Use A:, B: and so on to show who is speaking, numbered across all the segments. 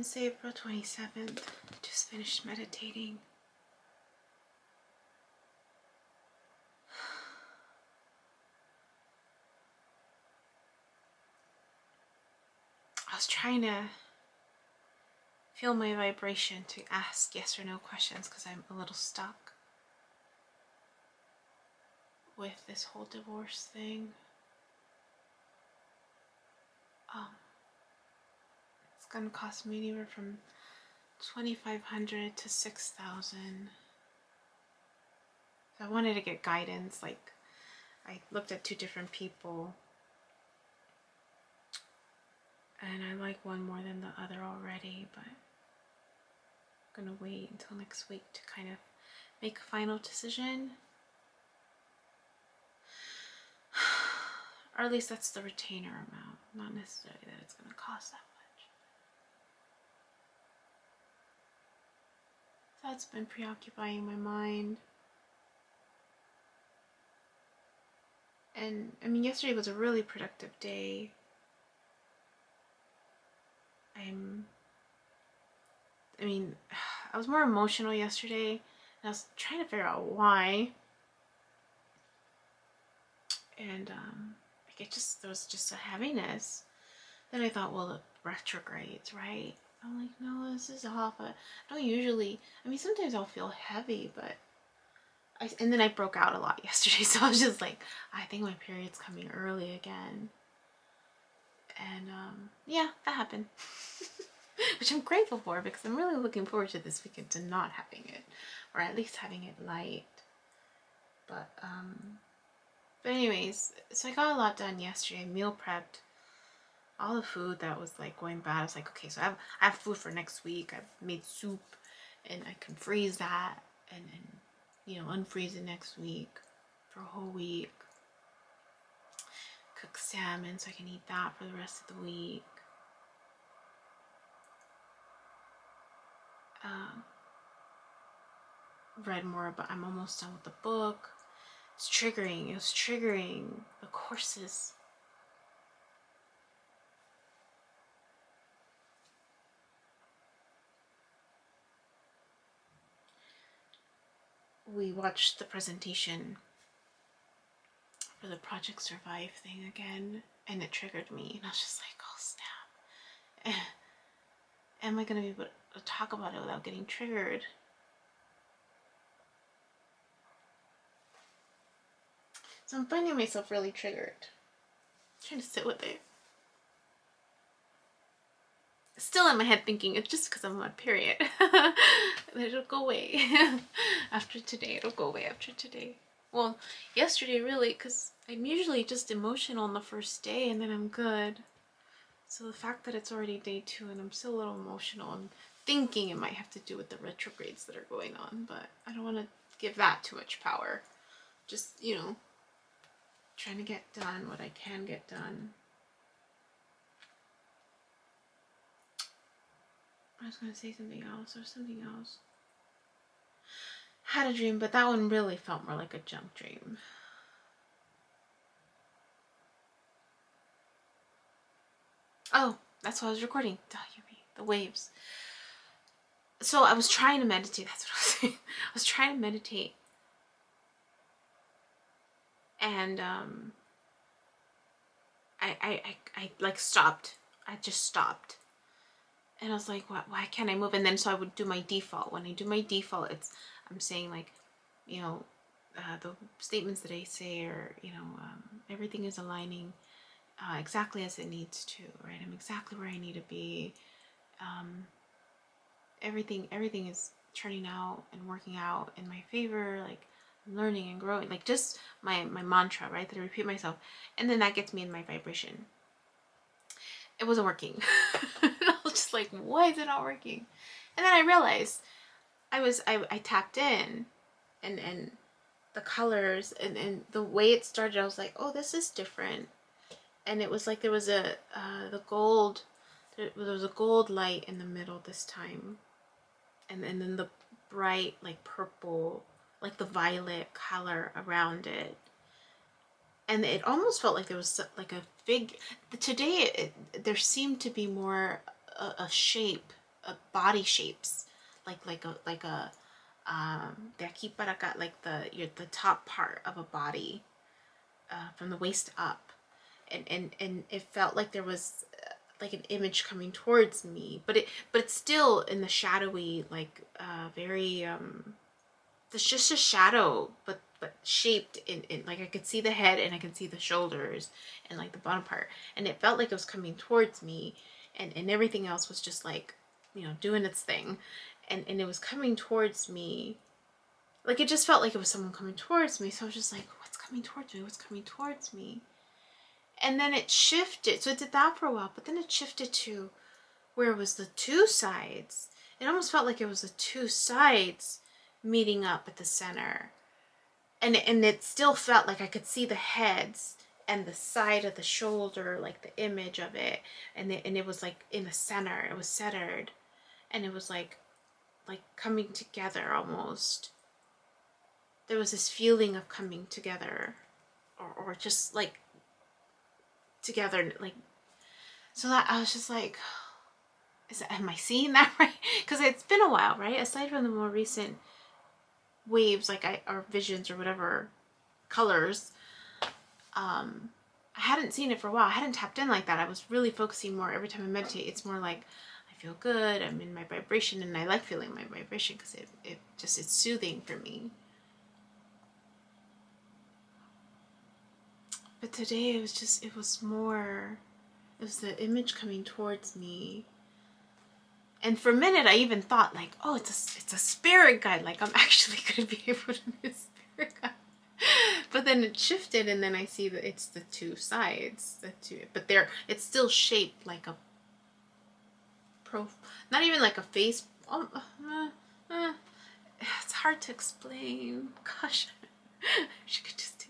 A: Wednesday, April 27th. Just finished meditating. I was trying to feel my vibration to ask yes or no questions because I'm a little stuck with this whole divorce thing. It's gonna cost me anywhere from $2,500 to $6,000. So I wanted to get guidance. Like, I looked at 2 different people, and I like one more than the other already, but I'm gonna wait until next week to kind of make a final decision. Or at least that's the retainer amount, not necessarily that it's gonna cost that much. So that's been preoccupying my mind. And I mean, yesterday was a really productive day. I was more emotional yesterday, and I was trying to figure out why. And like there was just a heaviness. Then I thought, well, the retrogrades, right? I'm like, no, this is off. I don't usually. I mean, sometimes I'll feel heavy, but and then I broke out a lot yesterday, so I was just like, I think my period's coming early again. And yeah, that happened. Which I'm grateful for, because I'm really looking forward to this weekend to not having it, or at least having it light. But anyways, so I got a lot done yesterday. I meal prepped all the food that was like going bad. I was like, okay, so I have food for next week. I've made soup, and I can freeze that, and unfreeze it next week for a whole week. Cook salmon so I can eat that for the rest of the week. Read more about. I'm almost done with the book. It's triggering. It was triggering the courses. We watched the presentation for the Project Survive thing again, and it triggered me, and I was just like, oh snap. Am I gonna be able to talk about it without getting triggered? So I'm finding myself really triggered. I'm trying to sit with it. Still in my head thinking it's just because I'm on my period. It'll go away after today. It'll go away after today. Well, yesterday really, because I'm usually just emotional on the first day and then I'm good. So the fact that it's already day 2 and I'm still a little emotional, I'm thinking it might have to do with the retrogrades that are going on, but I don't want to give that too much power. Just, trying to get done what I can get done. I was going to say something else or something else. Had a dream, but that one really felt more like a junk dream. Oh, that's why I was recording. Duh, Yubi, the waves. So I was trying to meditate. That's what I was saying. I was trying to meditate. And I like stopped. I just stopped. And I was like, why can't I move? And then so I would do my default. When I do my default, I'm saying like, the statements that I say are, everything is aligning exactly as it needs to, right? I'm exactly where I need to be. Everything is turning out and working out in my favor. Like, I'm learning and growing. Like, just my mantra, right? That I repeat myself. And then that gets me in my vibration. It wasn't working. I was just like, why is it not working? And then I realized I tapped in, and the colors and the way it started, I was like, oh, this is different. And it was like there was there was a gold light in the middle this time, and then the bright like purple, like the violet color around it. And it almost felt like there was like a fig. Today there seemed to be more a shape body shapes, like a de aquí para acá, like the top part of a body, from the waist up, and it felt like there was like an image coming towards me, but it's still in the shadowy, like very it's just a shadow, but shaped in like I could see the head and I could see the shoulders and like the bottom part, and it felt like it was coming towards me, and everything else was just like, you know, doing its thing, and it was coming towards me. Like, it just felt like it was someone coming towards me. So I was just like, what's coming towards me? What's coming towards me? And then it shifted. So it did that for a while, but then it shifted to where it was the two sides. It almost felt like it was the two sides meeting up at the center. And it still felt like I could see the heads and the side of the shoulder, like the image of it. And it was like in the center. It was centered. And it was like coming together almost. There was this feeling of coming together, or just like together, like, so that I was just like, am I seeing that right? Because it's been a while, right? Aside from the more recent waves, like or visions or whatever colors, I hadn't seen it for a while. I hadn't tapped in like that. I was really focusing more every time I meditate. It's more like I feel good, I'm in my vibration, and I like feeling my vibration because it's soothing for me. But today it was the image coming towards me. And for a minute I even thought like, oh, it's a spirit guide. Like, I'm actually going to be able to be a spirit guide. But then it shifted, and then I see that it's the two sides. But it's still shaped like a not even like a face. It's hard to explain. Gosh, she could just do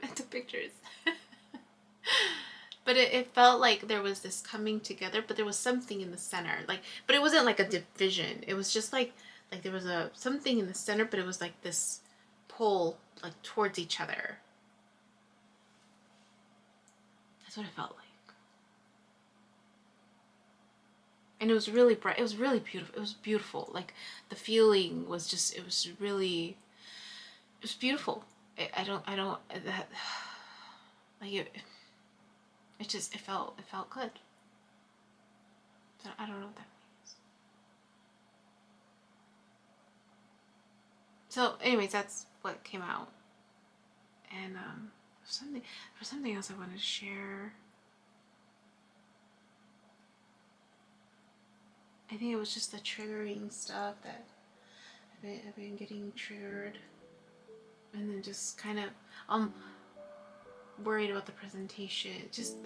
A: mental pictures. But it felt like there was this coming together, but there was something in the center, like, but it wasn't like a division. It was just like there was something in the center, but it was like this pull, like, towards each other. That's what it felt like. And it was really bright. It was really beautiful. It was beautiful. Like, the feeling was just, it was beautiful. I don't that, like, it felt good. I don't know what that means. So anyways, that's what came out. And for something else I wanted to share. I think it was just the triggering stuff that I've been getting triggered. And then just kind of worried about the presentation. It's just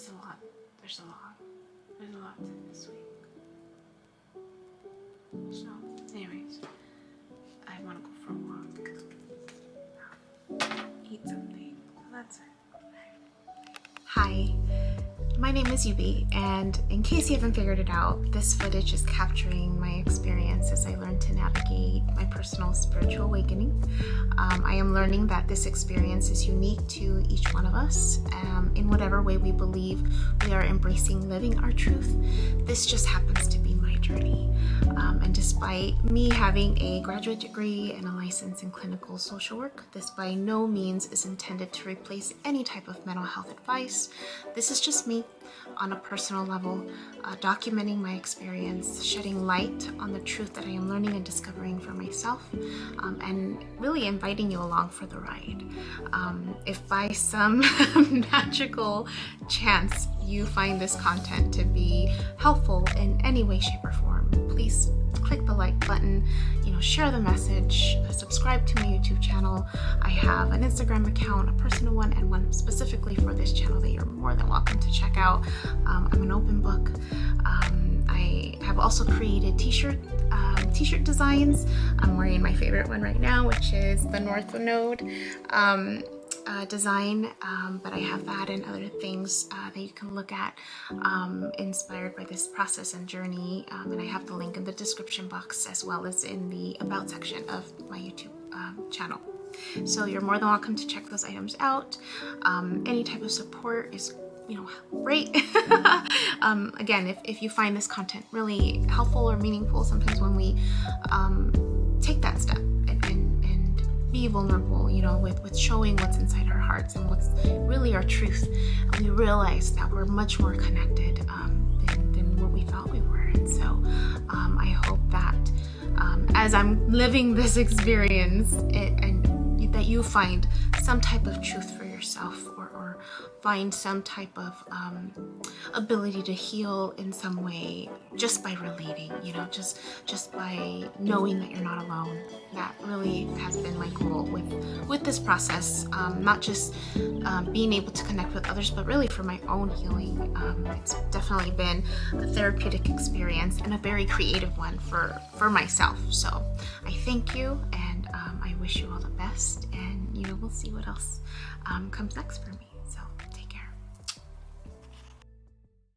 A: a lot. There's a lot to this week. So anyways, I want to go for a walk, eat something. That's it. Hi, my name is Yubi, and in case you haven't figured it out, this footage is capturing my experience as I learn to navigate my personal spiritual awakening. I am learning that this experience is unique to each one of us, in whatever way we believe we are embracing living our truth. This just happens to be my journey. And despite me having a graduate degree and a license in clinical social work, this by no means is intended to replace any type of mental health advice. This is just me on a personal level, documenting my experience, shedding light on the truth that I am learning and discovering for myself, and really inviting you along for the ride. If by some magical chance you find this content to be helpful in any way, shape, or form, please click the like button, share the message, subscribe to my YouTube channel. I have an Instagram account, a personal one, and one specifically for this channel that you're more than welcome to check out. I'm an open book. I have also created t-shirt designs. I'm wearing my favorite one right now, which is the North Node design, but I have that and other things that you can look at inspired by this process and journey, and I have the link in the description box as well as in the about section of my YouTube channel. So you're more than welcome to check those items out. Any type of support is rate. Again, if you find this content really helpful or meaningful, sometimes when we take that step and be vulnerable, with showing what's inside our hearts and what's really our truth, we realize that we're much more connected than what we thought we were. And so I hope that as I'm living this experience, and that you find some type of truth for yourself, or find some type of ability to heal in some way just by relating, just by knowing that you're not alone. That really has been my goal with this process, not just being able to connect with others, but really for my own healing. It's definitely been a therapeutic experience and a very creative one for myself. So I thank you, and I wish you all the best, and we'll see what else comes next for me.